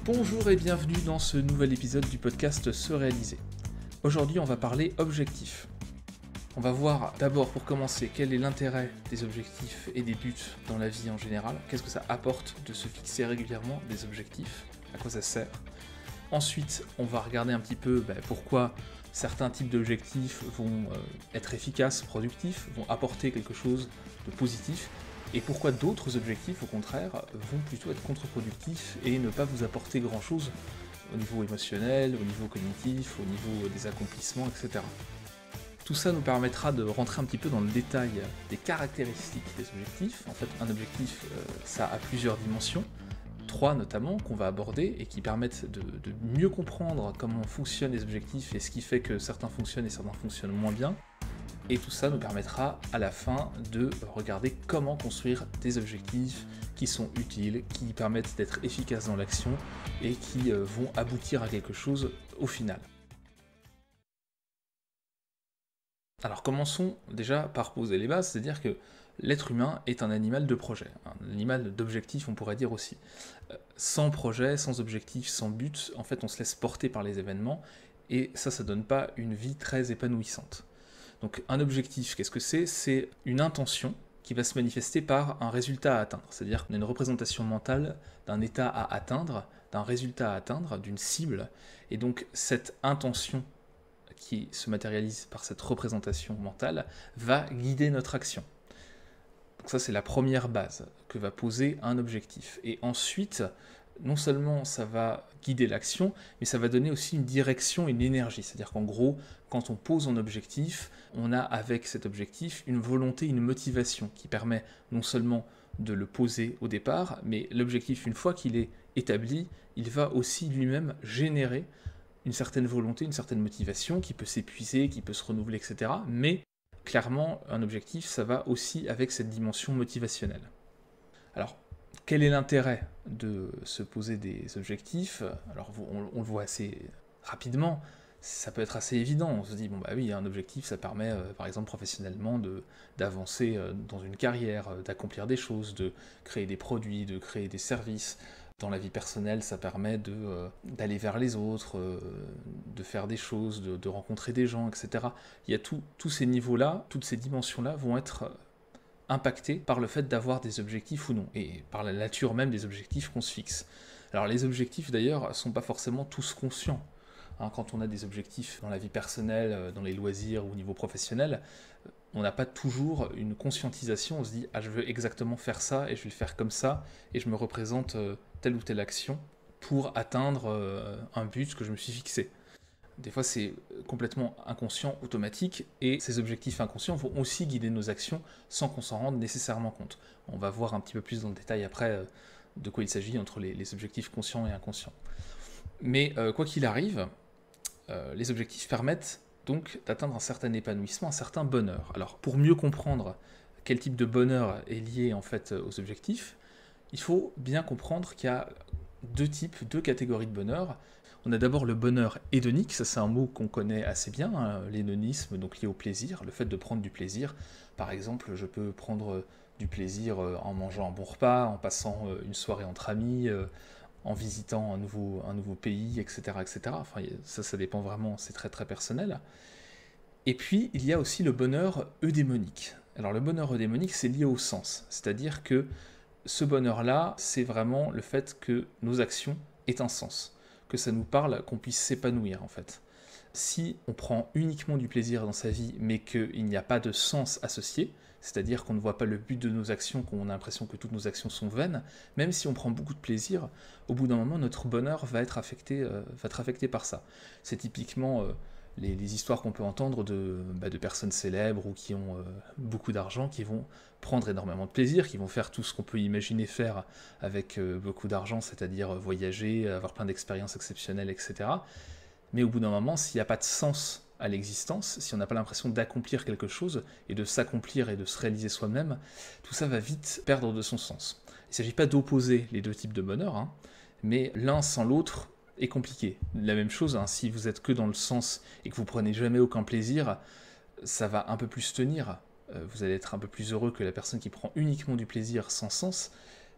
Bonjour et bienvenue dans ce nouvel épisode du podcast Se Réaliser. Aujourd'hui, on va parler objectifs. On va voir d'abord, pour commencer, quel est l'intérêt des objectifs et des buts dans la vie en général. Qu'est-ce que ça apporte de se fixer régulièrement des objectifs, à quoi ça sert. Ensuite, on va regarder un petit peu pourquoi certains types d'objectifs vont être efficaces, productifs, vont apporter quelque chose de positif, et pourquoi d'autres objectifs, au contraire, vont plutôt être contre-productifs et ne pas vous apporter grand-chose au niveau émotionnel, au niveau cognitif, au niveau des accomplissements, etc. Tout ça nous permettra de rentrer un petit peu dans le détail des caractéristiques des objectifs. En fait, un objectif, ça a plusieurs dimensions, 3 notamment, qu'on va aborder et qui permettent de mieux comprendre comment fonctionnent les objectifs et ce qui fait que certains fonctionnent et certains fonctionnent moins bien. Et tout ça nous permettra à la fin de regarder comment construire des objectifs qui sont utiles, qui permettent d'être efficaces dans l'action et qui vont aboutir à quelque chose au final. Alors commençons déjà par poser les bases, c'est-à-dire que l'être humain est un animal de projet, un animal d'objectifs on pourrait dire aussi. Sans projet, sans objectif, sans but, en fait on se laisse porter par les événements et ça donne pas une vie très épanouissante. Donc un objectif, qu'est-ce que c'est ? C'est une intention qui va se manifester par un résultat à atteindre. C'est-à-dire qu'on a une représentation mentale d'un état à atteindre, d'un résultat à atteindre, d'une cible. Et donc cette intention qui se matérialise par cette représentation mentale va guider notre action. Donc ça c'est la première base que va poser un objectif. Et ensuite, non seulement ça va guider l'action, mais ça va donner aussi une direction et une énergie. C'est-à-dire qu'en gros, quand on pose un objectif, on a avec cet objectif une volonté, une motivation qui permet non seulement de le poser au départ, mais l'objectif, une fois qu'il est établi, il va aussi lui-même générer une certaine volonté, une certaine motivation qui peut s'épuiser, qui peut se renouveler, etc. Mais clairement, un objectif, ça va aussi avec cette dimension motivationnelle. Alors, quel est l'intérêt de se poser des objectifs ? Alors, on le voit assez rapidement, ça peut être assez évident. On se dit, bon bah oui, un objectif, ça permet, par exemple, professionnellement, d'avancer dans une carrière, d'accomplir des choses, de créer des produits, de créer des services. Dans la vie personnelle, ça permet d'aller vers les autres, de faire des choses, de rencontrer des gens, etc. Il y a tous ces niveaux-là, toutes ces dimensions-là vont être impactés par le fait d'avoir des objectifs ou non, et par la nature même des objectifs qu'on se fixe. Alors les objectifs d'ailleurs ne sont pas forcément tous conscients. Quand on a des objectifs dans la vie personnelle, dans les loisirs ou au niveau professionnel, on n'a pas toujours une conscientisation, on se dit « Ah, je veux exactement faire ça, et je vais le faire comme ça, et je me représente telle ou telle action pour atteindre un but que je me suis fixé ». Des fois, c'est complètement inconscient, automatique, et ces objectifs inconscients vont aussi guider nos actions sans qu'on s'en rende nécessairement compte. On va voir un petit peu plus dans le détail après de quoi il s'agit entre les objectifs conscients et inconscients. Mais quoi qu'il arrive, les objectifs permettent donc d'atteindre un certain épanouissement, un certain bonheur. Alors, pour mieux comprendre quel type de bonheur est lié en fait aux objectifs, il faut bien comprendre qu'il y a deux catégories de bonheur. On a d'abord le bonheur hédonique, ça c'est un mot qu'on connaît assez bien, l'hédonisme, donc lié au plaisir, le fait de prendre du plaisir. Par exemple, je peux prendre du plaisir en mangeant un bon repas, en passant une soirée entre amis, en visitant un nouveau pays, etc., etc. Enfin, ça dépend vraiment, c'est très très personnel. Et puis, il y a aussi le bonheur eudémonique. Alors le bonheur eudémonique, c'est lié au sens, c'est-à-dire que ce bonheur-là, c'est vraiment le fait que nos actions aient un sens, que ça nous parle, qu'on puisse s'épanouir en fait. Si on prend uniquement du plaisir dans sa vie, mais qu'il n'y a pas de sens associé, c'est-à-dire qu'on ne voit pas le but de nos actions, qu'on a l'impression que toutes nos actions sont vaines, même si on prend beaucoup de plaisir, au bout d'un moment, notre bonheur va être affecté par ça. C'est typiquement les histoires qu'on peut entendre de personnes célèbres ou qui ont beaucoup d'argent, qui vont prendre énormément de plaisir, qui vont faire tout ce qu'on peut imaginer faire avec beaucoup d'argent, c'est-à-dire voyager, avoir plein d'expériences exceptionnelles, etc. Mais au bout d'un moment, s'il n'y a pas de sens à l'existence, si on n'a pas l'impression d'accomplir quelque chose, et de s'accomplir et de se réaliser soi-même, tout ça va vite perdre de son sens. Il ne s'agit pas d'opposer les deux types de bonheur, mais l'un sans l'autre est compliqué. La même chose, si vous êtes que dans le sens et que vous prenez jamais aucun plaisir, ça va un peu plus tenir. Vous allez être un peu plus heureux que la personne qui prend uniquement du plaisir sans sens,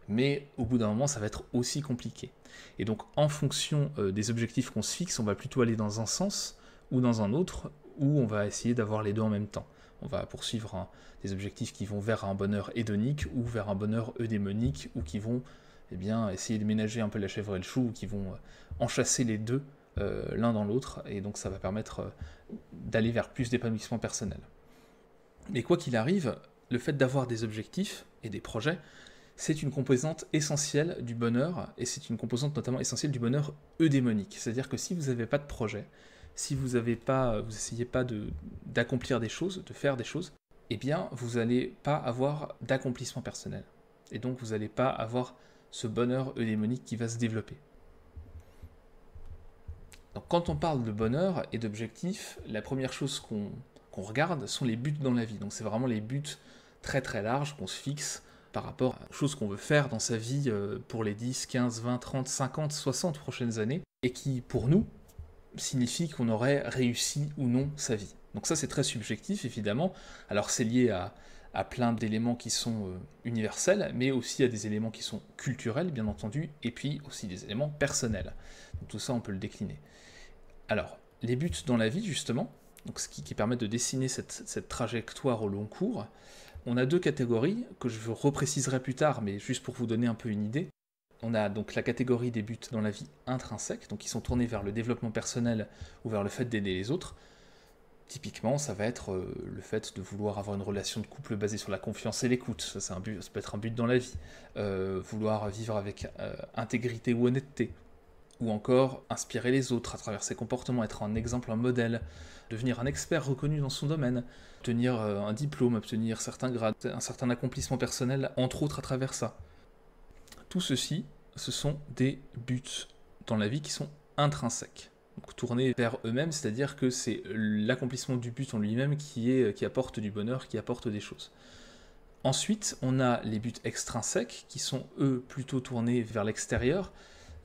mais au bout d'un moment, ça va être aussi compliqué. Et donc, en fonction des objectifs qu'on se fixe, on va plutôt aller dans un sens ou dans un autre, ou on va essayer d'avoir les deux en même temps. On va poursuivre des objectifs qui vont vers un bonheur hédonique ou vers un bonheur eudémonique, ou qui vont essayer de ménager un peu la chèvre et le chou, ou qui vont enchasser les deux l'un dans l'autre, et donc ça va permettre d'aller vers plus d'épanouissement personnel. Mais quoi qu'il arrive, le fait d'avoir des objectifs et des projets, c'est une composante essentielle du bonheur, et c'est une composante notamment essentielle du bonheur eudémonique. C'est-à-dire que si vous n'avez pas de projet, si vous n'essayez pas d'accomplir des choses, de faire des choses, eh bien vous n'allez pas avoir d'accomplissement personnel. Et donc vous n'allez pas avoir ce bonheur eudémonique qui va se développer. Donc quand on parle de bonheur et d'objectifs, la première chose qu'on regarde sont les buts dans la vie. Donc c'est vraiment les buts très très larges qu'on se fixe par rapport aux choses qu'on veut faire dans sa vie pour les 10, 15, 20, 30, 50, 60 prochaines années, et qui, pour nous, signifie qu'on aurait réussi ou non sa vie. Donc ça, c'est très subjectif, évidemment. Alors c'est lié à plein d'éléments qui sont universels, mais aussi à des éléments qui sont culturels, bien entendu, et puis aussi des éléments personnels. Donc tout ça, on peut le décliner. Alors, les buts dans la vie, justement, donc ce qui permet de dessiner cette trajectoire au long cours, on a deux catégories que je repréciserai plus tard, mais juste pour vous donner un peu une idée. On a donc la catégorie des buts dans la vie intrinsèques, donc qui sont tournés vers le développement personnel ou vers le fait d'aider les autres. Typiquement, ça va être le fait de vouloir avoir une relation de couple basée sur la confiance et l'écoute. Ça peut être un but dans la vie. Vouloir vivre avec intégrité ou honnêteté. Ou encore inspirer les autres à travers ses comportements, être un exemple, un modèle, devenir un expert reconnu dans son domaine, obtenir un diplôme, obtenir certains grades, un certain accomplissement personnel, entre autres à travers ça. Tout ceci, ce sont des buts dans la vie qui sont intrinsèques, donc tournés vers eux-mêmes, c'est-à-dire que c'est l'accomplissement du but en lui-même qui apporte du bonheur, qui apporte des choses. Ensuite, on a les buts extrinsèques, qui sont eux plutôt tournés vers l'extérieur,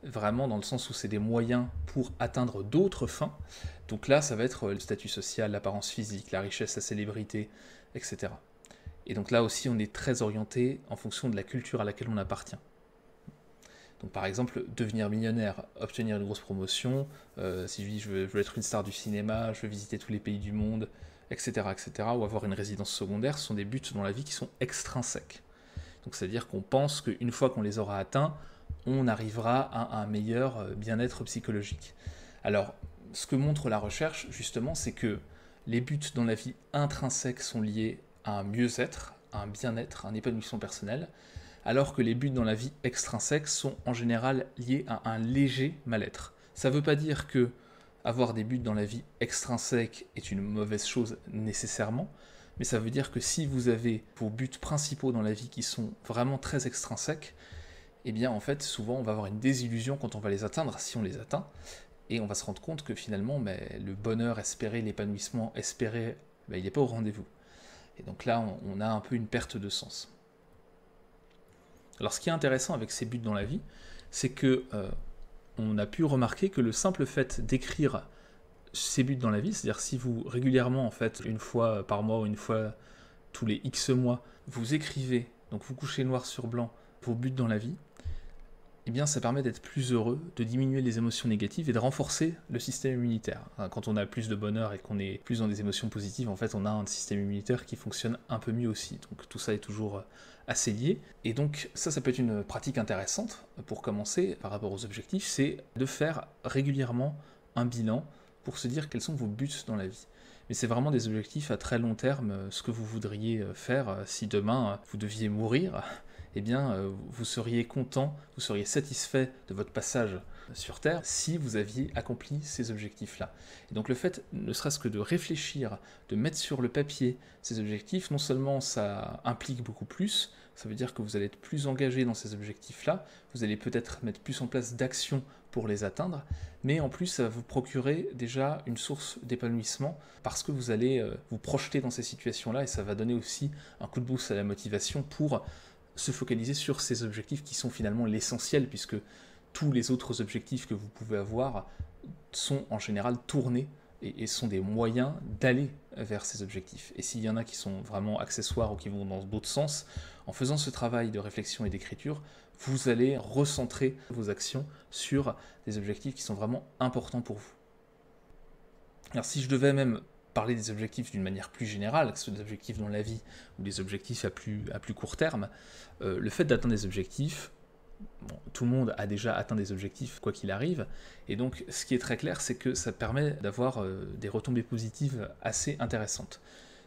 vraiment dans le sens où c'est des moyens pour atteindre d'autres fins. Donc là, ça va être le statut social, l'apparence physique, la richesse, la célébrité, etc. Et donc là aussi, on est très orienté en fonction de la culture à laquelle on appartient. Donc par exemple, devenir millionnaire, obtenir une grosse promotion, si je dis je veux être une star du cinéma, je veux visiter tous les pays du monde, etc., etc., ou avoir une résidence secondaire, ce sont des buts dans la vie qui sont extrinsèques. Donc c'est-à-dire qu'on pense qu'une fois qu'on les aura atteints, on arrivera à un meilleur bien-être psychologique. Alors, ce que montre la recherche, justement, c'est que les buts dans la vie intrinsèques sont liés à un mieux-être, à un bien-être, à un épanouissement personnel, alors que les buts dans la vie extrinsèque sont en général liés à un léger mal-être. Ça ne veut pas dire que avoir des buts dans la vie extrinsèque est une mauvaise chose nécessairement, mais ça veut dire que si vous avez vos buts principaux dans la vie qui sont vraiment très extrinsèques, eh bien en fait souvent on va avoir une désillusion quand on va les atteindre, si on les atteint, et on va se rendre compte que finalement le bonheur espéré, l'épanouissement espéré, il n'est pas au rendez-vous. Et donc là on a un peu une perte de sens. Alors ce qui est intéressant avec ces buts dans la vie, c'est que on a pu remarquer que le simple fait d'écrire ces buts dans la vie, c'est-à-dire si vous régulièrement, en fait, une fois par mois ou une fois tous les X mois, vous écrivez, donc vous couchez noir sur blanc, vos buts dans la vie, eh bien ça permet d'être plus heureux, de diminuer les émotions négatives et de renforcer le système immunitaire. Quand on a plus de bonheur et qu'on est plus dans des émotions positives, en fait on a un système immunitaire qui fonctionne un peu mieux aussi. Donc tout ça est toujours assez lié. Et donc ça peut être une pratique intéressante pour commencer par rapport aux objectifs, c'est de faire régulièrement un bilan pour se dire quels sont vos buts dans la vie. Mais c'est vraiment des objectifs à très long terme, ce que vous voudriez faire si demain vous deviez mourir. Eh bien, vous seriez content, vous seriez satisfait de votre passage sur Terre si vous aviez accompli ces objectifs-là. Et donc le fait, ne serait-ce que de réfléchir, de mettre sur le papier ces objectifs, non seulement ça implique beaucoup plus, ça veut dire que vous allez être plus engagé dans ces objectifs-là, vous allez peut-être mettre plus en place d'actions pour les atteindre, mais en plus ça va vous procurer déjà une source d'épanouissement parce que vous allez vous projeter dans ces situations-là et ça va donner aussi un coup de boost à la motivation pour se focaliser sur ces objectifs qui sont finalement l'essentiel, puisque tous les autres objectifs que vous pouvez avoir sont en général tournés et sont des moyens d'aller vers ces objectifs. Et s'il y en a qui sont vraiment accessoires ou qui vont dans d'autres sens, en faisant ce travail de réflexion et d'écriture, vous allez recentrer vos actions sur des objectifs qui sont vraiment importants pour vous. Alors si je devais même parler des objectifs d'une manière plus générale, que ce soit des objectifs dans la vie ou des objectifs à plus court terme, le fait d'atteindre des objectifs, bon, tout le monde a déjà atteint des objectifs quoi qu'il arrive, et donc ce qui est très clair, c'est que ça permet d'avoir des retombées positives assez intéressantes.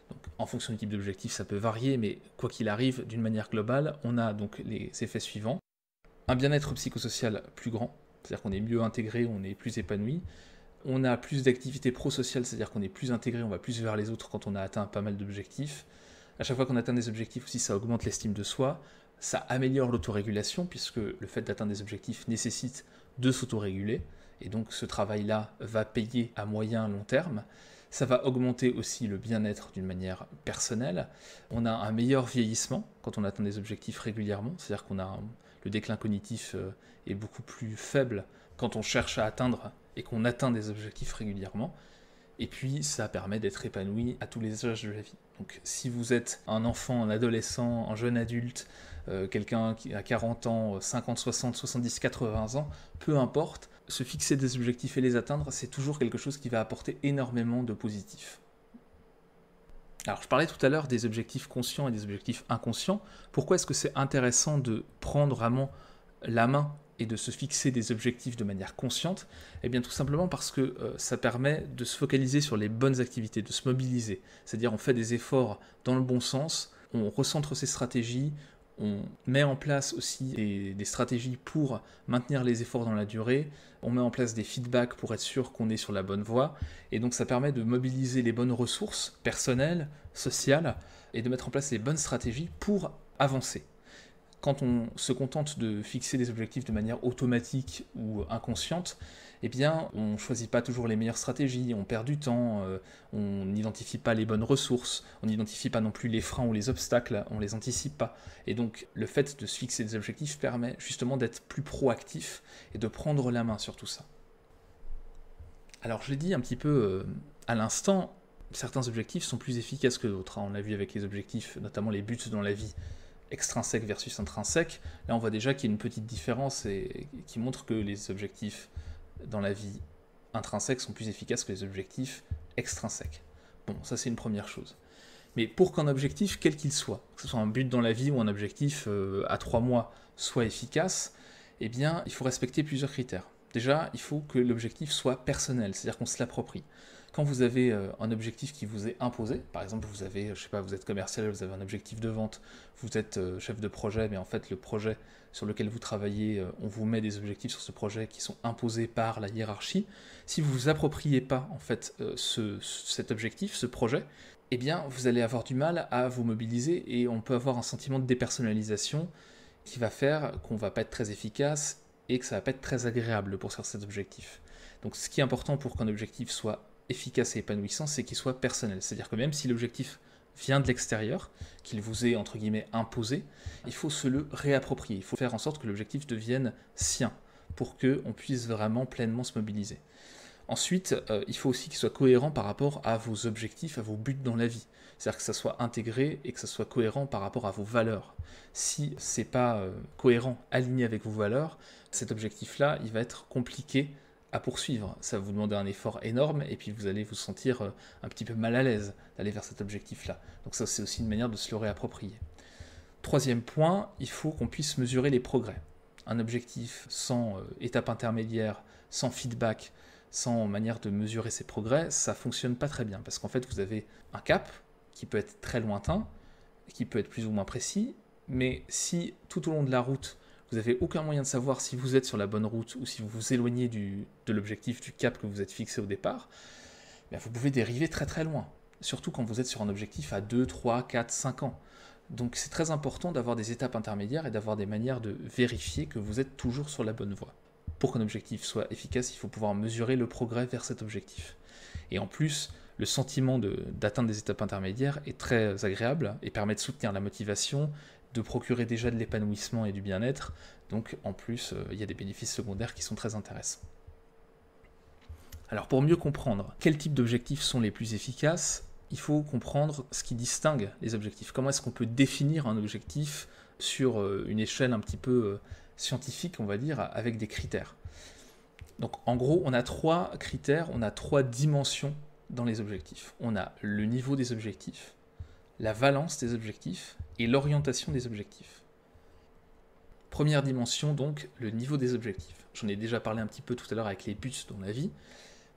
Donc, en fonction du type d'objectif, ça peut varier, mais quoi qu'il arrive, d'une manière globale, on a donc les effets suivants. Un bien-être psychosocial plus grand, c'est-à-dire qu'on est mieux intégré, on est plus épanoui. On a plus d'activités pro-sociales, c'est-à-dire qu'on est plus intégré, on va plus vers les autres quand on a atteint pas mal d'objectifs. À chaque fois qu'on atteint des objectifs aussi, ça augmente l'estime de soi, ça améliore l'autorégulation, puisque le fait d'atteindre des objectifs nécessite de s'autoréguler, et donc ce travail-là va payer à moyen long terme. Ça va augmenter aussi le bien-être d'une manière personnelle. On a un meilleur vieillissement quand on atteint des objectifs régulièrement, c'est-à-dire le déclin cognitif est beaucoup plus faible quand on cherche à atteindre et qu'on atteint des objectifs régulièrement. Et puis, ça permet d'être épanoui à tous les âges de la vie. Donc, si vous êtes un enfant, un adolescent, un jeune adulte, quelqu'un qui a 40 ans, 50, 60, 70, 80 ans, peu importe, se fixer des objectifs et les atteindre, c'est toujours quelque chose qui va apporter énormément de positif. Alors, je parlais tout à l'heure des objectifs conscients et des objectifs inconscients. Pourquoi est-ce que c'est intéressant de prendre vraiment la main et de se fixer des objectifs de manière consciente? Eh bien tout simplement parce que ça permet de se focaliser sur les bonnes activités, de se mobiliser. C'est-à-dire on fait des efforts dans le bon sens, on recentre ses stratégies, on met en place aussi des stratégies pour maintenir les efforts dans la durée, on met en place des feedbacks pour être sûr qu'on est sur la bonne voie, et donc ça permet de mobiliser les bonnes ressources personnelles, sociales, et de mettre en place les bonnes stratégies pour avancer. Quand on se contente de fixer des objectifs de manière automatique ou inconsciente, eh bien, on ne choisit pas toujours les meilleures stratégies, on perd du temps, on n'identifie pas les bonnes ressources, on n'identifie pas non plus les freins ou les obstacles, on ne les anticipe pas. Et donc, le fait de se fixer des objectifs permet justement d'être plus proactif et de prendre la main sur tout ça. Alors, je l'ai dit un petit peu à l'instant, certains objectifs sont plus efficaces que d'autres. On l'a vu avec les objectifs, notamment les buts dans la vie, extrinsèque versus intrinsèque. Là, on voit déjà qu'il y a une petite différence et qui montre que les objectifs dans la vie intrinsèques sont plus efficaces que les objectifs extrinsèques. Bon, ça c'est une première chose. Mais pour qu'un objectif, quel qu'il soit, que ce soit un but dans la vie ou un objectif à 3 mois, soit efficace, eh bien, il faut respecter plusieurs critères. Déjà, il faut que l'objectif soit personnel, c'est-à-dire qu'on se l'approprie. Quand vous avez un objectif qui vous est imposé, par exemple, vous avez, je sais pas, vous êtes commercial, vous avez un objectif de vente, vous êtes chef de projet, mais en fait, le projet sur lequel vous travaillez, on vous met des objectifs sur ce projet qui sont imposés par la hiérarchie. Si vous ne vous appropriez pas, en fait, cet objectif, ce projet, eh bien, vous allez avoir du mal à vous mobiliser et on peut avoir un sentiment de dépersonnalisation qui va faire qu'on ne va pas être très efficace et que ça ne va pas être très agréable pour cet objectif. Donc, ce qui est important pour qu'un objectif soit efficace et épanouissant, c'est qu'il soit personnel. C'est-à-dire que même si l'objectif vient de l'extérieur, qu'il vous est entre guillemets imposé, il faut se le réapproprier. Il faut faire en sorte que l'objectif devienne sien pour qu'on puisse vraiment pleinement se mobiliser. Ensuite, il faut aussi qu'il soit cohérent par rapport à vos objectifs, à vos buts dans la vie. C'est-à-dire que ça soit intégré et que ça soit cohérent par rapport à vos valeurs. Si c'est pas cohérent, aligné avec vos valeurs, cet objectif-là, il va être compliqué à poursuivre. Ça va vous demander un effort énorme et puis vous allez vous sentir un petit peu mal à l'aise d'aller vers cet objectif-là. Donc ça, c'est aussi une manière de se le réapproprier. Troisième point, il faut qu'on puisse mesurer les progrès. Un objectif sans étape intermédiaire, sans feedback, sans manière de mesurer ses progrès, ça ne fonctionne pas très bien. Parce qu'en fait, vous avez un cap qui peut être très lointain, qui peut être plus ou moins précis, mais si tout au long de la route, vous n'avez aucun moyen de savoir si vous êtes sur la bonne route ou si vous vous éloignez de l'objectif, du cap que vous êtes fixé au départ, vous pouvez dériver très très loin. Surtout quand vous êtes sur un objectif à 2, 3, 4, 5 ans. Donc c'est très important d'avoir des étapes intermédiaires et d'avoir des manières de vérifier que vous êtes toujours sur la bonne voie. Pour qu'un objectif soit efficace, il faut pouvoir mesurer le progrès vers cet objectif. Et en plus, le sentiment d'atteindre des étapes intermédiaires est très agréable et permet de soutenir la motivation, de procurer déjà de l'épanouissement et du bien-être. Donc en plus, il y a des bénéfices secondaires qui sont très intéressants. Alors pour mieux comprendre quels types d'objectifs sont les plus efficaces, il faut comprendre ce qui distingue les objectifs. Comment est-ce qu'on peut définir un objectif sur une échelle un petit peu scientifique, on va dire, avec des critères. Donc en gros, on a 3 critères, on a 3 dimensions dans les objectifs. On a le niveau des objectifs, la valence des objectifs et l'orientation des objectifs. Première dimension, donc, le niveau des objectifs. J'en ai déjà parlé un petit peu tout à l'heure avec les buts dans la vie.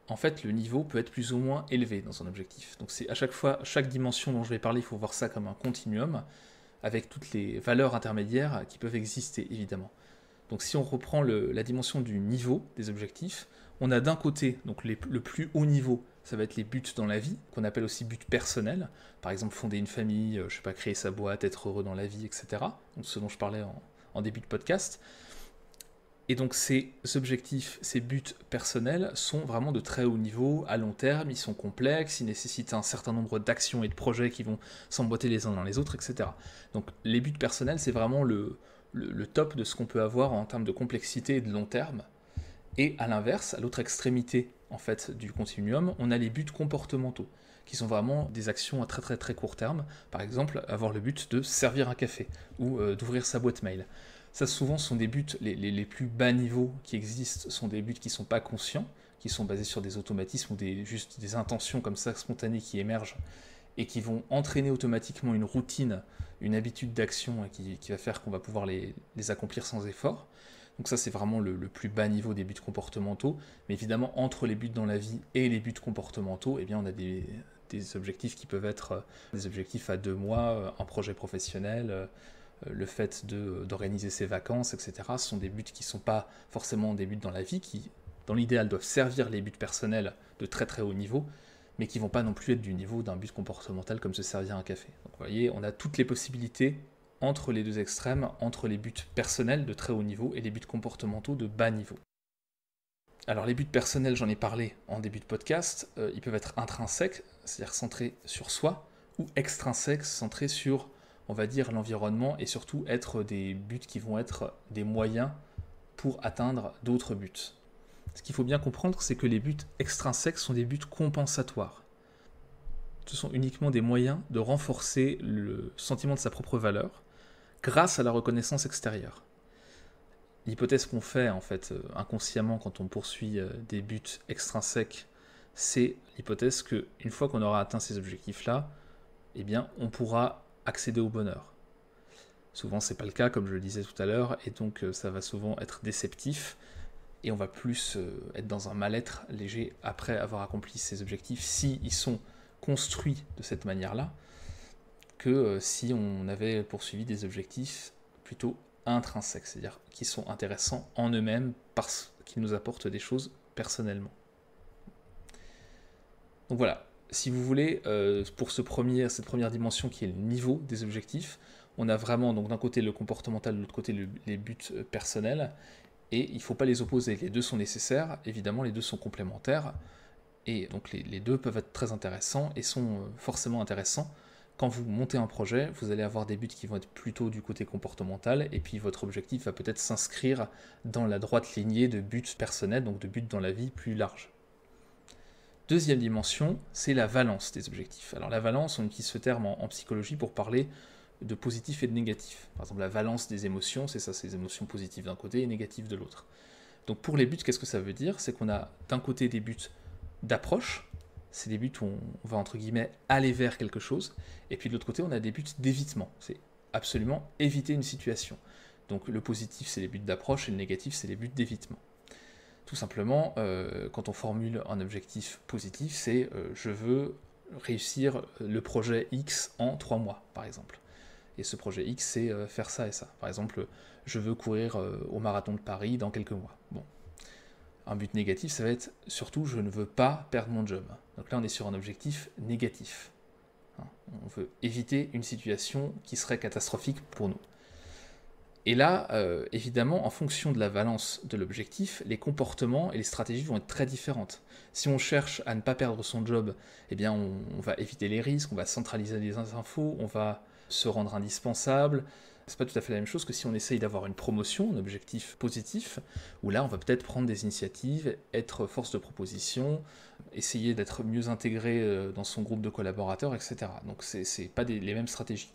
En fait, le niveau peut être plus ou moins élevé dans un objectif. Donc c'est à chaque fois, chaque dimension dont je vais parler, il faut voir ça comme un continuum, avec toutes les valeurs intermédiaires qui peuvent exister, évidemment. Donc si on reprend la dimension du niveau des objectifs, on a d'un côté donc le plus haut niveau, ça va être les buts dans la vie, qu'on appelle aussi buts personnels. Par exemple, fonder une famille, je sais pas, créer sa boîte, être heureux dans la vie, etc. Donc ce dont je parlais en début de podcast. Et donc ces objectifs, ces buts personnels sont vraiment de très haut niveau, à long terme, ils sont complexes, ils nécessitent un certain nombre d'actions et de projets qui vont s'emboîter les uns dans les autres, etc. Donc les buts personnels, c'est vraiment le top de ce qu'on peut avoir en termes de complexité et de long terme. Et à l'inverse, à l'autre extrémité en fait, du continuum, on a les buts comportementaux, qui sont vraiment des actions à très très très court terme. Par exemple, avoir le but de servir un café ou d'ouvrir sa boîte mail. Ça, souvent, sont des buts, les plus bas niveaux qui existent, sont des buts qui ne sont pas conscients, qui sont basés sur des automatismes ou juste des intentions comme ça spontanées qui émergent et qui vont entraîner automatiquement une routine, une habitude d'action qui va faire qu'on va pouvoir les accomplir sans effort. Donc ça, c'est vraiment le plus bas niveau des buts comportementaux. Mais évidemment, entre les buts dans la vie et les buts comportementaux, eh bien, on a des objectifs qui peuvent être des objectifs à 2 mois, un projet professionnel, le fait d'organiser ses vacances, etc. Ce sont des buts qui ne sont pas forcément des buts dans la vie, qui, dans l'idéal, doivent servir les buts personnels de très très haut niveau, mais qui ne vont pas non plus être du niveau d'un but comportemental comme se servir un café. Donc vous voyez, on a toutes les possibilités entre les deux extrêmes, entre les buts personnels de très haut niveau et les buts comportementaux de bas niveau. Alors les buts personnels, j'en ai parlé en début de podcast, ils peuvent être intrinsèques, c'est-à-dire centrés sur soi, ou extrinsèques, centrés sur, on va dire, l'environnement, et surtout être des buts qui vont être des moyens pour atteindre d'autres buts. Ce qu'il faut bien comprendre, c'est que les buts extrinsèques sont des buts compensatoires. Ce sont uniquement des moyens de renforcer le sentiment de sa propre valeur grâce à la reconnaissance extérieure. L'hypothèse qu'on fait en fait inconsciemment quand on poursuit des buts extrinsèques, c'est l'hypothèse qu'une fois qu'on aura atteint ces objectifs-là, eh bien, on pourra accéder au bonheur. Souvent, c'est pas le cas, comme je le disais tout à l'heure, et donc ça va souvent être déceptif, et on va plus être dans un mal-être léger après avoir accompli ces objectifs, s'ils sont construits de cette manière-là, que si on avait poursuivi des objectifs plutôt intrinsèques, c'est-à-dire qui sont intéressants en eux-mêmes parce qu'ils nous apportent des choses personnellement. Donc voilà, si vous voulez, pour cette première dimension qui est le niveau des objectifs, on a vraiment donc d'un côté le comportemental, de l'autre côté les buts personnels, et il ne faut pas les opposer, les deux sont nécessaires, évidemment les deux sont complémentaires, et donc les deux peuvent être très intéressants et sont forcément intéressants. Quand vous montez un projet, vous allez avoir des buts qui vont être plutôt du côté comportemental, et puis votre objectif va peut-être s'inscrire dans la droite lignée de buts personnels, donc de buts dans la vie plus large. Deuxième dimension, c'est la valence des objectifs. Alors la valence, on utilise ce terme en psychologie pour parler de positif et de négatif. Par exemple, la valence des émotions, c'est ça, c'est les émotions positives d'un côté et négatives de l'autre. Donc pour les buts, qu'est-ce que ça veut dire? C'est qu'on a d'un côté des buts d'approche, c'est des buts où on va entre guillemets aller vers quelque chose, et puis de l'autre côté on a des buts d'évitement, c'est absolument éviter une situation. Donc le positif c'est les buts d'approche et le négatif c'est les buts d'évitement. Tout simplement, quand on formule un objectif positif, c'est je veux réussir le projet X en 3 mois par exemple. Et ce projet X c'est faire ça et ça. Par exemple, je veux courir au marathon de Paris dans quelques mois. Bon. Un but négatif, ça va être surtout je ne veux pas perdre mon job. Donc là, on est sur un objectif négatif. On veut éviter une situation qui serait catastrophique pour nous. Et là, évidemment, en fonction de la valence de l'objectif, les comportements et les stratégies vont être très différentes. Si on cherche à ne pas perdre son job, eh bien, on va éviter les risques, on va centraliser les infos, on va se rendre indispensable. C'est pas tout à fait la même chose que si on essaye d'avoir une promotion, un objectif positif, où là on va peut-être prendre des initiatives, être force de proposition, essayer d'être mieux intégré dans son groupe de collaborateurs, etc. Donc c'est pas les mêmes stratégies.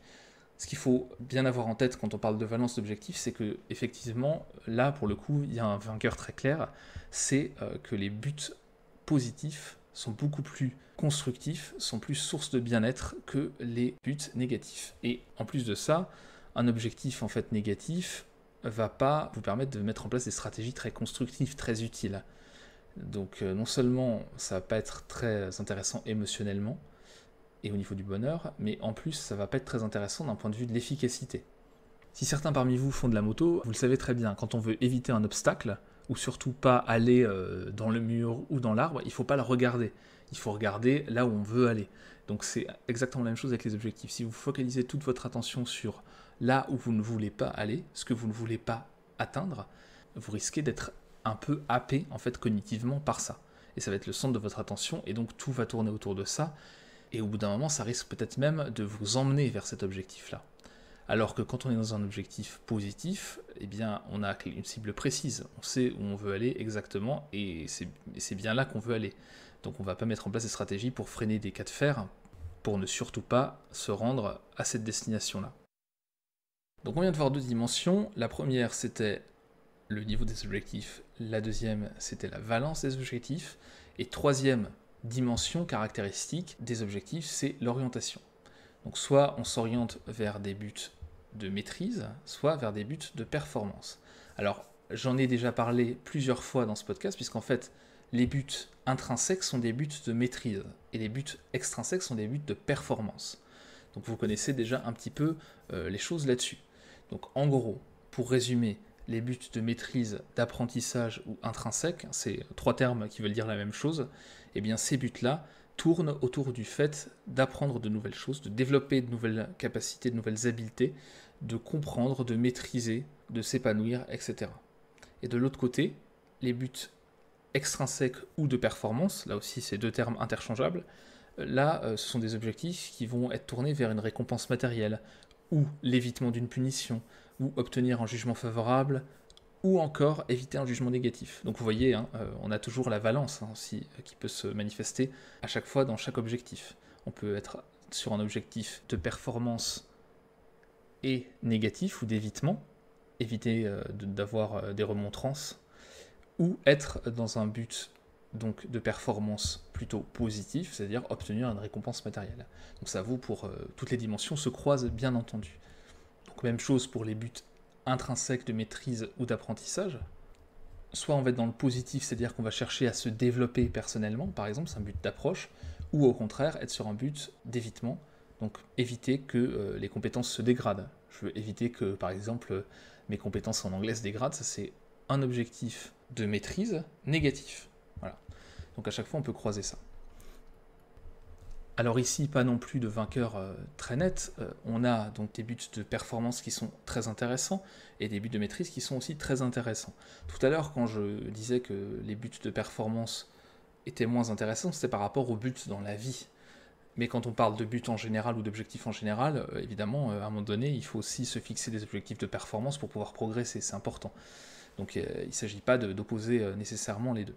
Ce qu'il faut bien avoir en tête quand on parle de valence d'objectifs, c'est que effectivement, là pour le coup, il y a un vainqueur très clair, c'est que les buts positifs sont beaucoup plus constructifs, sont plus source de bien-être que les buts négatifs. Et en plus de ça, un objectif en fait négatif va pas vous permettre de mettre en place des stratégies très constructives, très utiles. Donc non seulement ça va pas être très intéressant émotionnellement et au niveau du bonheur, mais en plus ça va pas être très intéressant d'un point de vue de l'efficacité. Si certains parmi vous font de la moto, vous le savez très bien, quand on veut éviter un obstacle, ou surtout pas aller dans le mur ou dans l'arbre, il ne faut pas le regarder. Il faut regarder là où on veut aller. Donc c'est exactement la même chose avec les objectifs. Si vous focalisez toute votre attention sur là où vous ne voulez pas aller, ce que vous ne voulez pas atteindre, vous risquez d'être un peu happé en fait cognitivement par ça. Et ça va être le centre de votre attention, et donc tout va tourner autour de ça. Et au bout d'un moment, ça risque peut-être même de vous emmener vers cet objectif-là. Alors que quand on est dans un objectif positif, eh bien, on a une cible précise, on sait où on veut aller exactement, et c'est bien là qu'on veut aller. Donc on ne va pas mettre en place des stratégies pour freiner des cas de fer, pour ne surtout pas se rendre à cette destination-là. Donc on vient de voir deux dimensions. La première, c'était le niveau des objectifs. La deuxième, c'était la valence des objectifs. Et troisième dimension caractéristique des objectifs, c'est l'orientation. Donc soit on s'oriente vers des buts de maîtrise, soit vers des buts de performance. Alors, j'en ai déjà parlé plusieurs fois dans ce podcast, puisqu'en fait, les buts intrinsèques sont des buts de maîtrise, et les buts extrinsèques sont des buts de performance. Donc vous connaissez déjà un petit peu les choses là-dessus. Donc en gros, pour résumer, les buts de maîtrise, d'apprentissage ou intrinsèques, c'est trois termes qui veulent dire la même chose, et bien ces buts-là tournent autour du fait d'apprendre de nouvelles choses, de développer de nouvelles capacités, de nouvelles habiletés, de comprendre, de maîtriser, de s'épanouir, etc. Et de l'autre côté, les buts extrinsèques ou de performance, là aussi c'est deux termes interchangeables, là ce sont des objectifs qui vont être tournés vers une récompense matérielle, ou l'évitement d'une punition, ou obtenir un jugement favorable, ou encore éviter un jugement négatif. Donc vous voyez, on a toujours la valence aussi, qui peut se manifester à chaque fois dans chaque objectif. On peut être sur un objectif de performance et négatif ou d'évitement, éviter d'avoir des remontrances, ou être dans un but donc de performance plutôt positif, c'est-à-dire obtenir une récompense matérielle. Donc ça vaut pour toutes les dimensions, se croisent bien entendu. Donc même chose pour les buts intrinsèques de maîtrise ou d'apprentissage. Soit on va être dans le positif, c'est-à-dire qu'on va chercher à se développer personnellement, par exemple, c'est un but d'approche, ou au contraire être sur un but d'évitement, donc éviter que les compétences se dégradent. Je veux éviter que, par exemple, mes compétences en anglais se dégradent, ça c'est un objectif de maîtrise négatif. Voilà. Donc à chaque fois on peut croiser ça. Alors ici, pas non plus de vainqueur très net, on a donc des buts de performance qui sont très intéressants, et des buts de maîtrise qui sont aussi très intéressants. Tout à l'heure, quand je disais que les buts de performance étaient moins intéressants, c'était par rapport aux buts dans la vie. Mais quand on parle de buts en général ou d'objectifs en général, évidemment, à un moment donné, il faut aussi se fixer des objectifs de performance pour pouvoir progresser, c'est important. Donc il ne s'agit pas d'opposer nécessairement les deux.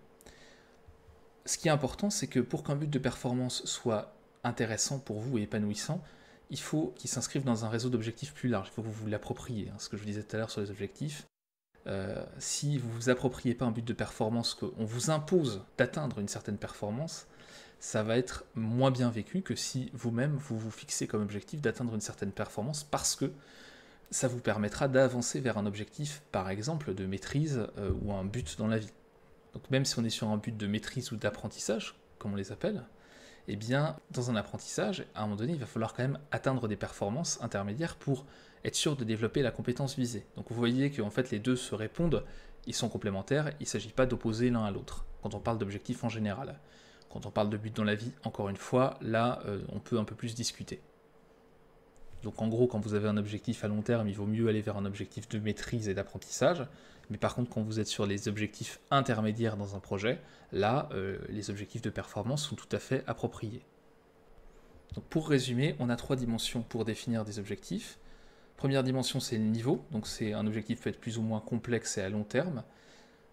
Ce qui est important, c'est que pour qu'un but de performance soit intéressant pour vous et épanouissant, il faut qu'il s'inscrive dans un réseau d'objectifs plus large, il faut que vous vous l'appropriez, ce que je vous disais tout à l'heure sur les objectifs. Si vous ne vous appropriez pas un but de performance, qu'on vous impose d'atteindre une certaine performance, ça va être moins bien vécu que si vous-même vous vous fixez comme objectif d'atteindre une certaine performance, parce que ça vous permettra d'avancer vers un objectif, par exemple, de maîtrise ou un but dans la vie. Donc même si on est sur un but de maîtrise ou d'apprentissage, comme on les appelle, eh bien, dans un apprentissage, à un moment donné, il va falloir quand même atteindre des performances intermédiaires pour être sûr de développer la compétence visée. Donc vous voyez qu'en fait les deux se répondent, ils sont complémentaires, il ne s'agit pas d'opposer l'un à l'autre, quand on parle d'objectifs en général. Quand on parle de but dans la vie, encore une fois, là, on peut un peu plus discuter. Donc en gros, quand vous avez un objectif à long terme, il vaut mieux aller vers un objectif de maîtrise et d'apprentissage. Mais par contre, quand vous êtes sur les objectifs intermédiaires dans un projet, là, les objectifs de performance sont tout à fait appropriés. Donc pour résumer, on a trois dimensions pour définir des objectifs. Première dimension, c'est le niveau, donc c'est un objectif peut être plus ou moins complexe et à long terme.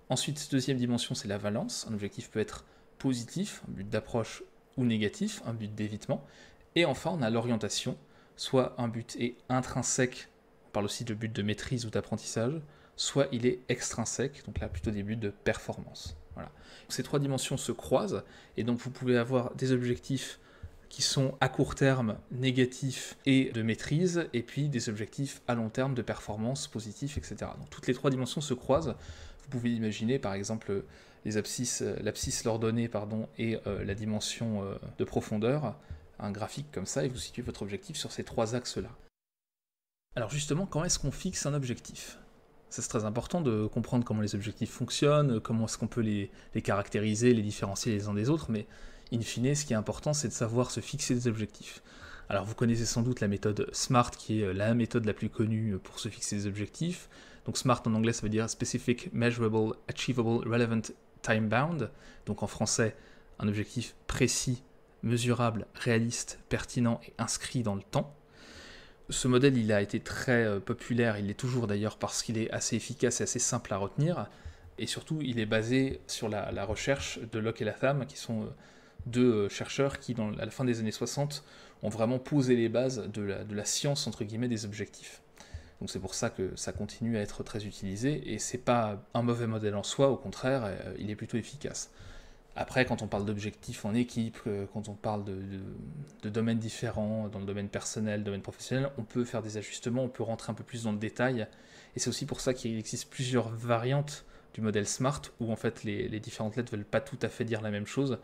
Ensuite, deuxième dimension, c'est la valence. Un objectif peut être positif, un but d'approche, ou négatif, un but d'évitement. Et enfin, on a l'orientation, soit un but est intrinsèque, on parle aussi de but de maîtrise ou d'apprentissage, soit il est extrinsèque, donc là plutôt des buts de performance. Voilà. Ces trois dimensions se croisent, et donc vous pouvez avoir des objectifs qui sont à court terme négatifs et de maîtrise, et puis des objectifs à long terme de performance, positifs, etc. Donc toutes les trois dimensions se croisent. Vous pouvez imaginer par exemple l'abscisse l'ordonnée et la dimension de profondeur, un graphique comme ça, et vous situez votre objectif sur ces trois axes-là. Alors justement, quand est-ce qu'on fixe un objectif ? Ça, c'est très important de comprendre comment les objectifs fonctionnent, comment est-ce qu'on peut les caractériser, les différencier les uns des autres, mais in fine, ce qui est important, c'est de savoir se fixer des objectifs. Alors vous connaissez sans doute la méthode SMART, qui est la méthode la plus connue pour se fixer des objectifs. Donc SMART en anglais, ça veut dire Specific, Measurable, Achievable, Relevant, Time-Bound. Donc en français, un objectif précis, mesurable, réaliste, pertinent et inscrit dans le temps. Ce modèle, il a été très populaire, il l'est toujours d'ailleurs parce qu'il est assez efficace et assez simple à retenir. Et surtout, il est basé sur la recherche de Locke et Latham, qui sont deux chercheurs qui, à la fin des années 60, ont vraiment posé les bases de la science, entre guillemets, des objectifs. Donc c'est pour ça que ça continue à être très utilisé, et c'est pas un mauvais modèle en soi, au contraire, il est plutôt efficace. Après, quand on parle d'objectifs en équipe, quand on parle de domaines différents, dans le domaine personnel, domaine professionnel, on peut faire des ajustements, on peut rentrer un peu plus dans le détail, et c'est aussi pour ça qu'il existe plusieurs variantes du modèle SMART, où en fait les différentes lettres ne veulent pas tout à fait dire la même chose.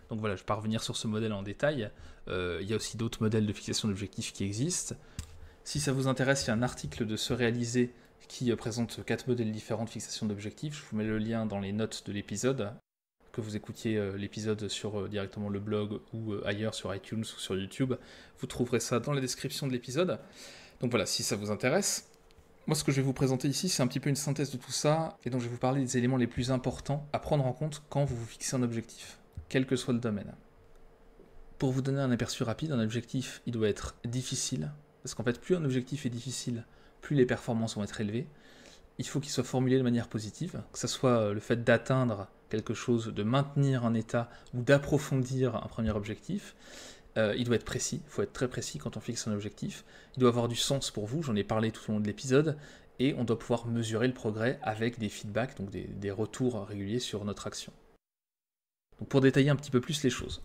Donc voilà, je ne vais pas revenir sur ce modèle en détail. Il y a aussi d'autres modèles de fixation d'objectifs qui existent. Si ça vous intéresse, il y a un article de Se Réaliser qui présente 4 modèles différents de fixation d'objectifs. Je vous mets le lien dans les notes de l'épisode, que vous écoutiez l'épisode sur directement le blog ou ailleurs sur iTunes ou sur YouTube. Vous trouverez ça dans la description de l'épisode. Donc voilà, si ça vous intéresse. Moi, ce que je vais vous présenter ici, c'est un petit peu une synthèse de tout ça, et donc je vais vous parler des éléments les plus importants à prendre en compte quand vous vous fixez un objectif, quel que soit le domaine. Pour vous donner un aperçu rapide, un objectif, il doit être difficile, parce qu'en fait, plus un objectif est difficile, plus les performances vont être élevées. Il faut qu'il soit formulé de manière positive, que ce soit le fait d'atteindre quelque chose, de maintenir un état ou d'approfondir un premier objectif. Il doit être précis, il faut être très précis quand on fixe un objectif. Il doit avoir du sens pour vous, j'en ai parlé tout au long de l'épisode, et on doit pouvoir mesurer le progrès avec des feedbacks, donc des retours réguliers sur notre action. Donc pour détailler un petit peu plus les choses,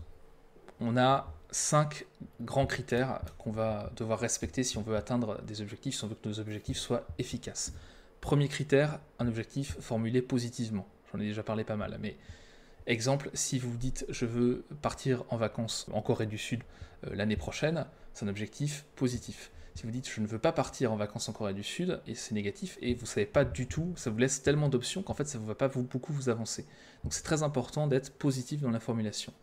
on a 5 grands critères qu'on va devoir respecter si on veut atteindre des objectifs, si on veut que nos objectifs soient efficaces. Premier critère, un objectif formulé positivement. J'en ai déjà parlé pas mal, mais exemple, si vous dites « je veux partir en vacances en Corée du Sud l'année prochaine », c'est un objectif positif. Si vous dites « je ne veux pas partir en vacances en Corée du Sud », et c'est négatif, et vous ne savez pas du tout, ça vous laisse tellement d'options qu'en fait ça ne va pas beaucoup vous avancer. Donc c'est très important d'être positif dans la formulation.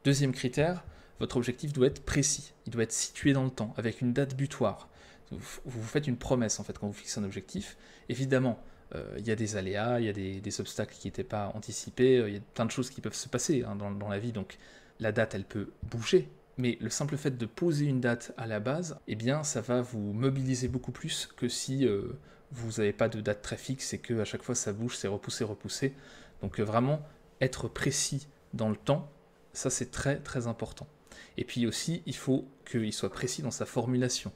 Deuxième critère, votre objectif doit être précis, il doit être situé dans le temps, avec une date butoir. Vous faites une promesse en fait quand vous fixez un objectif. Évidemment, il y a des aléas, il y a des obstacles qui n'étaient pas anticipés, il y a plein de choses qui peuvent se passer dans la vie, donc la date elle peut bouger, mais le simple fait de poser une date à la base, eh bien ça va vous mobiliser beaucoup plus que si vous n'avez pas de date très fixe et qu'à chaque fois ça bouge, c'est repoussé. Donc vraiment être précis dans le temps, ça c'est très très important. Et puis aussi, il faut qu'il soit précis dans sa formulation.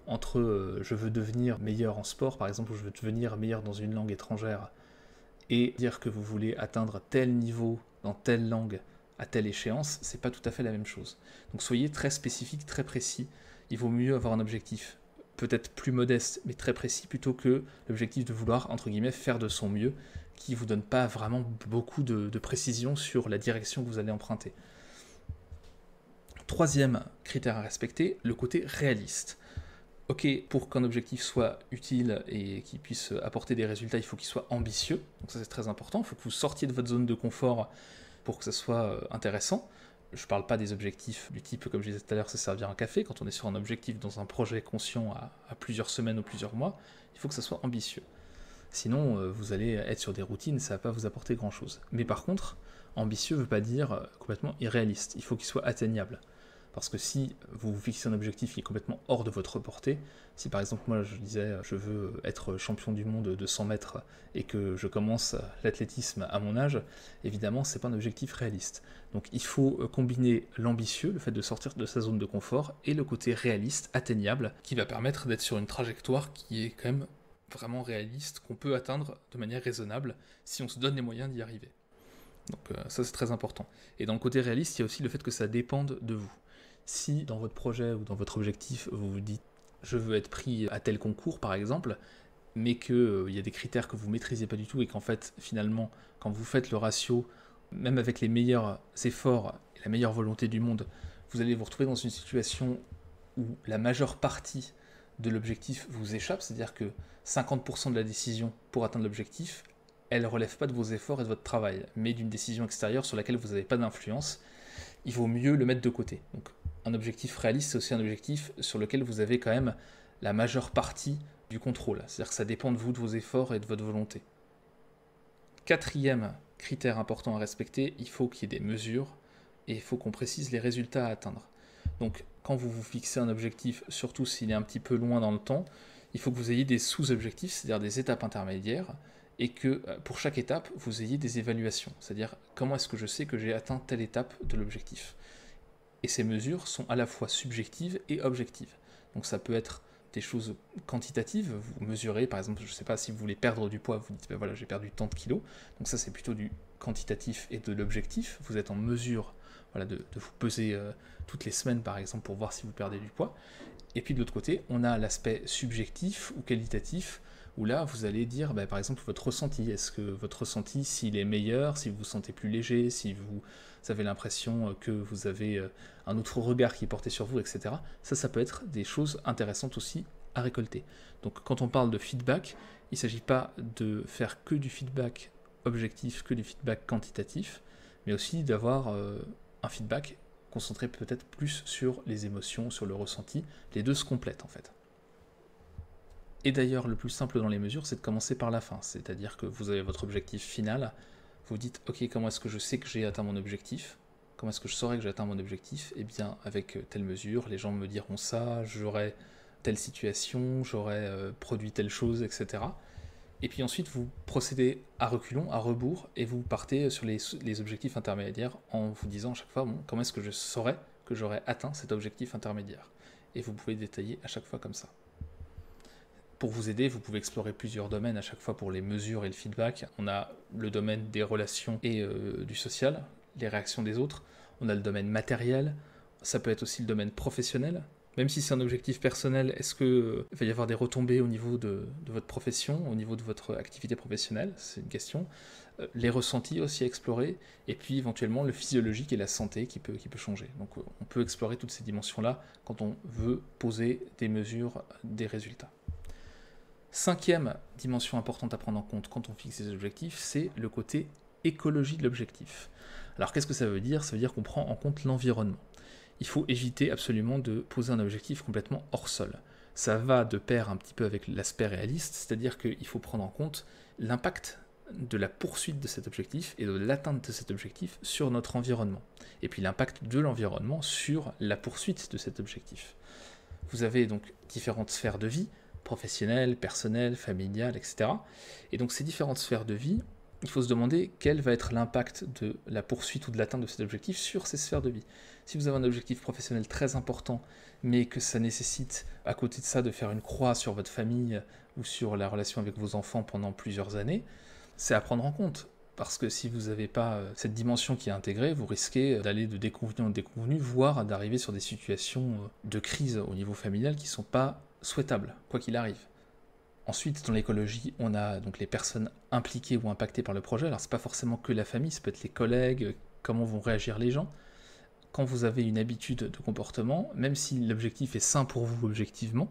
Entre je veux devenir meilleur en sport, par exemple, ou je veux devenir meilleur dans une langue étrangère, et dire que vous voulez atteindre tel niveau dans telle langue à telle échéance, c'est pas tout à fait la même chose. Donc soyez très spécifique, très précis. Il vaut mieux avoir un objectif peut-être plus modeste, mais très précis, plutôt que l'objectif de vouloir, entre guillemets, faire de son mieux, qui ne vous donne pas vraiment beaucoup de précision sur la direction que vous allez emprunter. Troisième critère à respecter, le côté réaliste. Ok, pour qu'un objectif soit utile et qu'il puisse apporter des résultats, il faut qu'il soit ambitieux. Donc ça c'est très important, il faut que vous sortiez de votre zone de confort pour que ça soit intéressant. Je ne parle pas des objectifs du type, comme je disais tout à l'heure, se servir un café. Quand on est sur un objectif dans un projet conscient à plusieurs semaines ou plusieurs mois, il faut que ça soit ambitieux. Sinon, vous allez être sur des routines, ça ne va pas vous apporter grand-chose. Mais par contre, ambitieux ne veut pas dire complètement irréaliste. Il faut qu'il soit atteignable. Parce que si vous vous fixez un objectif qui est complètement hors de votre portée, si par exemple moi je disais je veux être champion du monde de 100 mètres et que je commence l'athlétisme à mon âge, évidemment c'est pas un objectif réaliste. Donc il faut combiner l'ambitieux, le fait de sortir de sa zone de confort, et le côté réaliste, atteignable, qui va permettre d'être sur une trajectoire qui est quand même vraiment réaliste, qu'on peut atteindre de manière raisonnable si on se donne les moyens d'y arriver. Donc ça c'est très important. Et dans le côté réaliste, il y a aussi le fait que ça dépende de vous. Si dans votre projet ou dans votre objectif, vous vous dites je veux être pris à tel concours par exemple, mais qu'il y a des critères que vous ne maîtrisez pas du tout et qu'en fait finalement quand vous faites le ratio, même avec les meilleurs efforts et la meilleure volonté du monde, vous allez vous retrouver dans une situation où la majeure partie de l'objectif vous échappe, c'est-à-dire que 50% de la décision pour atteindre l'objectif, elle ne relève pas de vos efforts et de votre travail, mais d'une décision extérieure sur laquelle vous n'avez pas d'influence, il vaut mieux le mettre de côté. Donc un objectif réaliste, c'est aussi un objectif sur lequel vous avez quand même la majeure partie du contrôle, c'est-à-dire que ça dépend de vous, de vos efforts et de votre volonté. Quatrième critère important à respecter, il faut qu'il y ait des mesures et il faut qu'on précise les résultats à atteindre. Donc quand vous vous fixez un objectif, surtout s'il est un petit peu loin dans le temps, il faut que vous ayez des sous-objectifs, c'est-à-dire des étapes intermédiaires, et que pour chaque étape, vous ayez des évaluations, c'est-à-dire comment est-ce que je sais que j'ai atteint telle étape de l'objectif. Et ces mesures sont à la fois subjectives et objectives. Donc ça peut être des choses quantitatives, vous mesurez, par exemple, je ne sais pas, si vous voulez perdre du poids, vous dites, ben voilà, j'ai perdu tant de kilos, donc ça c'est plutôt du quantitatif et de l'objectif, vous êtes en mesure voilà, de vous peser toutes les semaines par exemple pour voir si vous perdez du poids. Et puis de l'autre côté, on a l'aspect subjectif ou qualitatif, où là, vous allez dire, bah, par exemple, votre ressenti. Est-ce que votre ressenti, s'il est meilleur, si vous vous sentez plus léger, si vous avez l'impression que vous avez un autre regard qui est porté sur vous, etc. Ça peut être des choses intéressantes aussi à récolter. Donc quand on parle de feedback, il ne s'agit pas de faire que du feedback objectif, que du feedback quantitatif, mais aussi d'avoir un feedback concentré peut-être plus sur les émotions, sur le ressenti. Les deux se complètent en fait. Et d'ailleurs, le plus simple dans les mesures, c'est de commencer par la fin. C'est-à-dire que vous avez votre objectif final, vous dites, ok, comment est-ce que je sais que j'ai atteint mon objectif? Comment est-ce que je saurai que j'ai atteint mon objectif? Eh bien, avec telle mesure, les gens me diront ça, j'aurai telle situation, j'aurai produit telle chose, etc. Et puis ensuite, vous procédez à reculons, à rebours, et vous partez sur les objectifs intermédiaires en vous disant à chaque fois, bon, comment est-ce que je saurai que j'aurai atteint cet objectif intermédiaire? Et vous pouvez détailler à chaque fois comme ça. Pour vous aider, vous pouvez explorer plusieurs domaines à chaque fois pour les mesures et le feedback. On a le domaine des relations et du social, les réactions des autres. On a le domaine matériel, ça peut être aussi le domaine professionnel. Même si c'est un objectif personnel, est-ce qu'il va y avoir des retombées au niveau de votre profession, au niveau de votre activité professionnelle? C'est une question. Les ressentis aussi à explorer, et puis éventuellement le physiologique et la santé qui peut changer. Donc on peut explorer toutes ces dimensions-là quand on veut poser des mesures, des résultats. Cinquième dimension importante à prendre en compte quand on fixe des objectifs, c'est le côté écologie de l'objectif. Alors qu'est-ce que ça veut dire? Ça veut dire qu'on prend en compte l'environnement. Il faut éviter absolument de poser un objectif complètement hors sol. Ça va de pair un petit peu avec l'aspect réaliste, c'est-à-dire qu'il faut prendre en compte l'impact de la poursuite de cet objectif et de l'atteinte de cet objectif sur notre environnement. Et puis l'impact de l'environnement sur la poursuite de cet objectif. Vous avez donc différentes sphères de vie, professionnelle, personnelle, familiale, etc. Et donc ces différentes sphères de vie, il faut se demander quel va être l'impact de la poursuite ou de l'atteinte de cet objectif sur ces sphères de vie. Si vous avez un objectif professionnel très important, mais que ça nécessite à côté de ça de faire une croix sur votre famille ou sur la relation avec vos enfants pendant plusieurs années, c'est à prendre en compte. Parce que si vous n'avez pas cette dimension qui est intégrée, vous risquez d'aller de déconvenu en déconvenu, voire d'arriver sur des situations de crise au niveau familial qui ne sont pas souhaitables, quoi qu'il arrive. Ensuite, dans l'écologie, on a donc les personnes impliquées ou impactées par le projet. Alors, c'est pas forcément que la famille, ça peut être les collègues, comment vont réagir les gens. Quand vous avez une habitude de comportement, même si l'objectif est sain pour vous objectivement,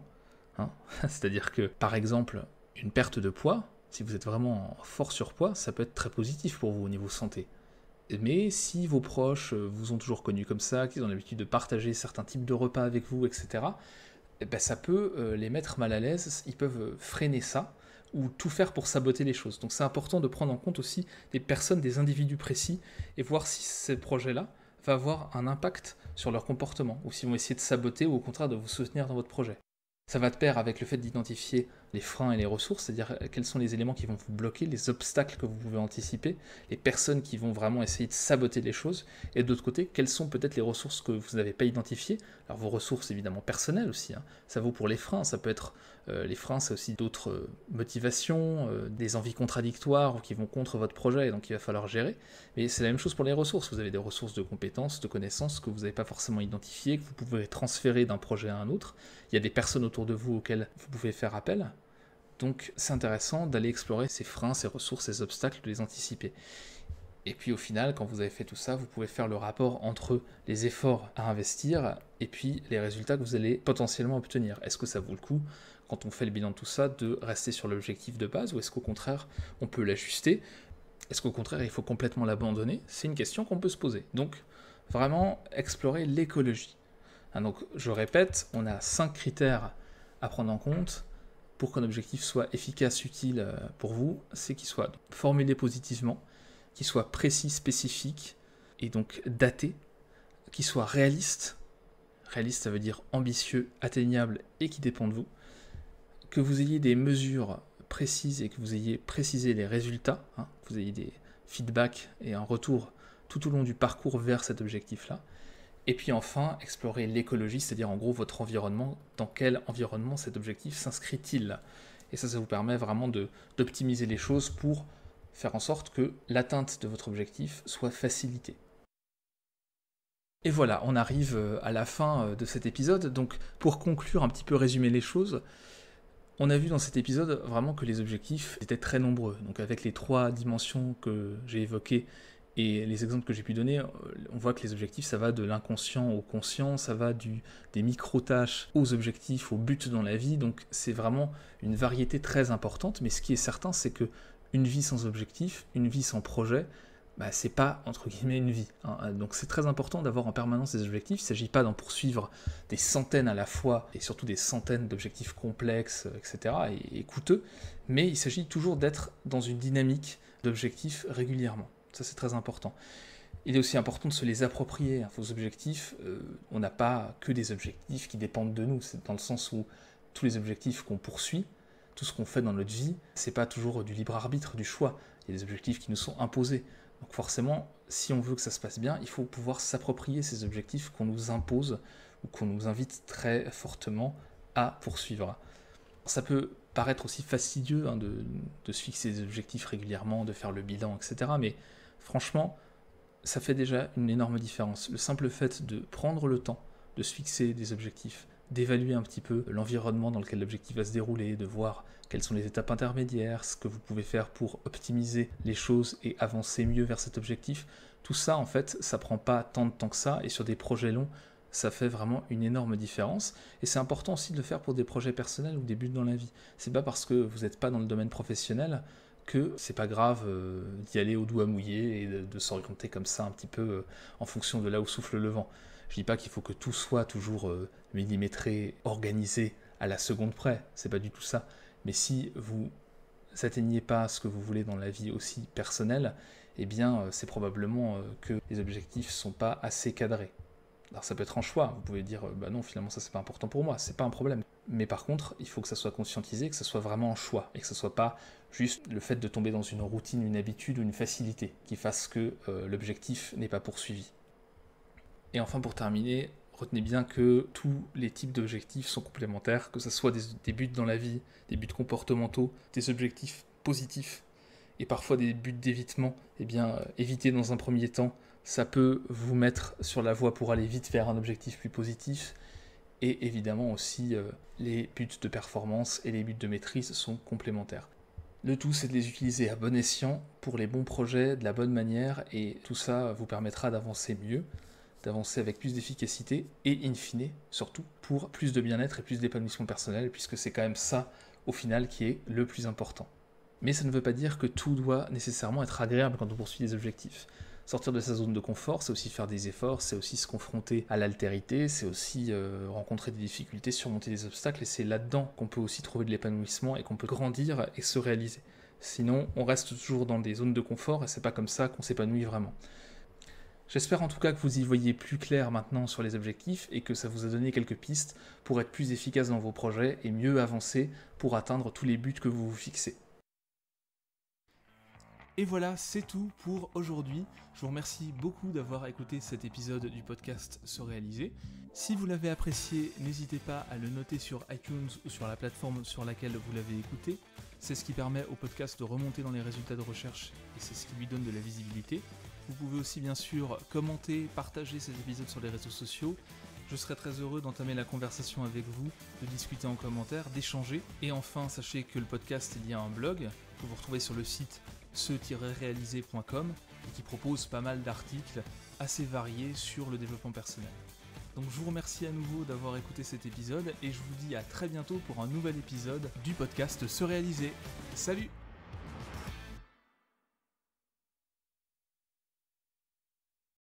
c'est-à-dire que, par exemple, une perte de poids, si vous êtes vraiment en fort surpoids, ça peut être très positif pour vous au niveau santé. Mais si vos proches vous ont toujours connu comme ça, qu'ils ont l'habitude de partager certains types de repas avec vous, etc., ça peut les mettre mal à l'aise, ils peuvent freiner ça, ou tout faire pour saboter les choses. Donc c'est important de prendre en compte aussi des personnes, des individus précis, et voir si ce projet-là va avoir un impact sur leur comportement, ou s'ils vont essayer de saboter ou au contraire de vous soutenir dans votre projet. Ça va de pair avec le fait d'identifier les freins et les ressources, c'est-à-dire quels sont les éléments qui vont vous bloquer, les obstacles que vous pouvez anticiper, les personnes qui vont vraiment essayer de saboter les choses, et de l'autre côté, quelles sont peut-être les ressources que vous n'avez pas identifiées. Alors vos ressources évidemment personnelles aussi, hein. Ça vaut pour les freins, ça peut être les freins, c'est aussi d'autres motivations, des envies contradictoires ou qui vont contre votre projet, et donc il va falloir gérer. Mais c'est la même chose pour les ressources, vous avez des ressources de compétences, de connaissances que vous n'avez pas forcément identifiées, que vous pouvez transférer d'un projet à un autre. Il y a des personnes autour de vous auxquelles vous pouvez faire appel. Donc c'est intéressant d'aller explorer ces freins, ces ressources, ces obstacles, de les anticiper. Et puis au final, quand vous avez fait tout ça, vous pouvez faire le rapport entre les efforts à investir et puis les résultats que vous allez potentiellement obtenir. Est-ce que ça vaut le coup, quand on fait le bilan de tout ça, de rester sur l'objectif de base ou est-ce qu'au contraire, on peut l'ajuster? Est-ce qu'au contraire, il faut complètement l'abandonner? C'est une question qu'on peut se poser. Donc vraiment explorer l'écologie. Donc je répète, on a 5 critères à prendre en compte pour qu'un objectif soit efficace, utile pour vous. C'est qu'il soit formulé positivement, qu'il soit précis, spécifique et donc daté, qu'il soit réaliste. Réaliste, ça veut dire ambitieux, atteignable et qui dépend de vous. Que vous ayez des mesures précises et que vous ayez précisé les résultats, que vous ayez des feedbacks et un retour tout au long du parcours vers cet objectif-là. Et puis enfin, explorer l'écologie, c'est-à-dire en gros votre environnement, dans quel environnement cet objectif s'inscrit-il. Et ça vous permet vraiment d'optimiser les choses pour faire en sorte que l'atteinte de votre objectif soit facilitée. Et voilà, on arrive à la fin de cet épisode. Donc pour conclure, un petit peu résumer les choses, on a vu dans cet épisode vraiment que les objectifs étaient très nombreux. Donc avec les 3 dimensions que j'ai évoquées, et les exemples que j'ai pu donner, on voit que les objectifs, ça va de l'inconscient au conscient, ça va des micro-tâches aux objectifs, aux buts dans la vie, donc c'est vraiment une variété très importante, mais ce qui est certain, c'est que une vie sans objectif, une vie sans projet, c'est pas, entre guillemets, une vie. Donc c'est très important d'avoir en permanence des objectifs, il ne s'agit pas d'en poursuivre des centaines à la fois, et surtout des centaines d'objectifs complexes, etc., et coûteux, mais il s'agit toujours d'être dans une dynamique d'objectifs régulièrement. Ça, c'est très important. Il est aussi important de se les approprier. Vos objectifs, on n'a pas que des objectifs qui dépendent de nous. C'est dans le sens où tous les objectifs qu'on poursuit, tout ce qu'on fait dans notre vie, c'est pas toujours du libre arbitre, du choix. Il y a des objectifs qui nous sont imposés. Donc forcément, si on veut que ça se passe bien, il faut pouvoir s'approprier ces objectifs qu'on nous impose ou qu'on nous invite très fortement à poursuivre. Ça peut paraître aussi fastidieux de se fixer des objectifs régulièrement, de faire le bilan, etc. Mais franchement, ça fait déjà une énorme différence. Le simple fait de prendre le temps de se fixer des objectifs, d'évaluer un petit peu l'environnement dans lequel l'objectif va se dérouler, de voir quelles sont les étapes intermédiaires, ce que vous pouvez faire pour optimiser les choses et avancer mieux vers cet objectif, tout ça, en fait, ça prend pas tant de temps que ça, et sur des projets longs, ça fait vraiment une énorme différence. Et c'est important aussi de le faire pour des projets personnels ou des buts dans la vie. C'est pas parce que vous n'êtes pas dans le domaine professionnel que c'est pas grave d'y aller au doigt mouillé et de s'orienter comme ça un petit peu en fonction de là où souffle le vent. Je dis pas qu'il faut que tout soit toujours millimétré, organisé à la seconde près, c'est pas du tout ça. Mais si vous n'atteignez pas ce que vous voulez dans la vie aussi personnelle, eh bien c'est probablement que les objectifs sont pas assez cadrés. Alors ça peut être un choix, vous pouvez dire non, finalement ça c'est pas important pour moi, c'est pas un problème. Mais par contre, il faut que ça soit conscientisé, que ça soit vraiment un choix, et que ça soit pas juste le fait de tomber dans une routine, une habitude ou une facilité qui fasse que l'objectif n'est pas poursuivi. Et enfin pour terminer, retenez bien que tous les types d'objectifs sont complémentaires, que ce soit des buts dans la vie, des buts comportementaux, des objectifs positifs, et parfois des buts d'évitement, éviter dans un premier temps, ça peut vous mettre sur la voie pour aller vite vers un objectif plus positif. Et évidemment aussi, les buts de performance et les buts de maîtrise sont complémentaires. Le tout, c'est de les utiliser à bon escient, pour les bons projets, de la bonne manière, et tout ça vous permettra d'avancer mieux, d'avancer avec plus d'efficacité, et in fine, surtout, pour plus de bien-être et plus d'épanouissement personnel, puisque c'est quand même ça, au final, qui est le plus important. Mais ça ne veut pas dire que tout doit nécessairement être agréable quand on poursuit des objectifs. Sortir de sa zone de confort, c'est aussi faire des efforts, c'est aussi se confronter à l'altérité, c'est aussi rencontrer des difficultés, surmonter des obstacles, et c'est là-dedans qu'on peut aussi trouver de l'épanouissement et qu'on peut grandir et se réaliser. Sinon, on reste toujours dans des zones de confort et c'est pas comme ça qu'on s'épanouit vraiment. J'espère en tout cas que vous y voyez plus clair maintenant sur les objectifs et que ça vous a donné quelques pistes pour être plus efficace dans vos projets et mieux avancer pour atteindre tous les buts que vous vous fixez. Et voilà, c'est tout pour aujourd'hui. Je vous remercie beaucoup d'avoir écouté cet épisode du podcast Se Réaliser. Si vous l'avez apprécié, n'hésitez pas à le noter sur iTunes ou sur la plateforme sur laquelle vous l'avez écouté. C'est ce qui permet au podcast de remonter dans les résultats de recherche et c'est ce qui lui donne de la visibilité. Vous pouvez aussi bien sûr commenter, partager ces épisodes sur les réseaux sociaux. Je serai très heureux d'entamer la conversation avec vous, de discuter en commentaire, d'échanger. Et enfin, sachez que le podcast, il y a un blog que vous retrouvez sur le site se-réaliser.com et qui propose pas mal d'articles assez variés sur le développement personnel. Donc je vous remercie à nouveau d'avoir écouté cet épisode et je vous dis à très bientôt pour un nouvel épisode du podcast Se Réaliser. Salut!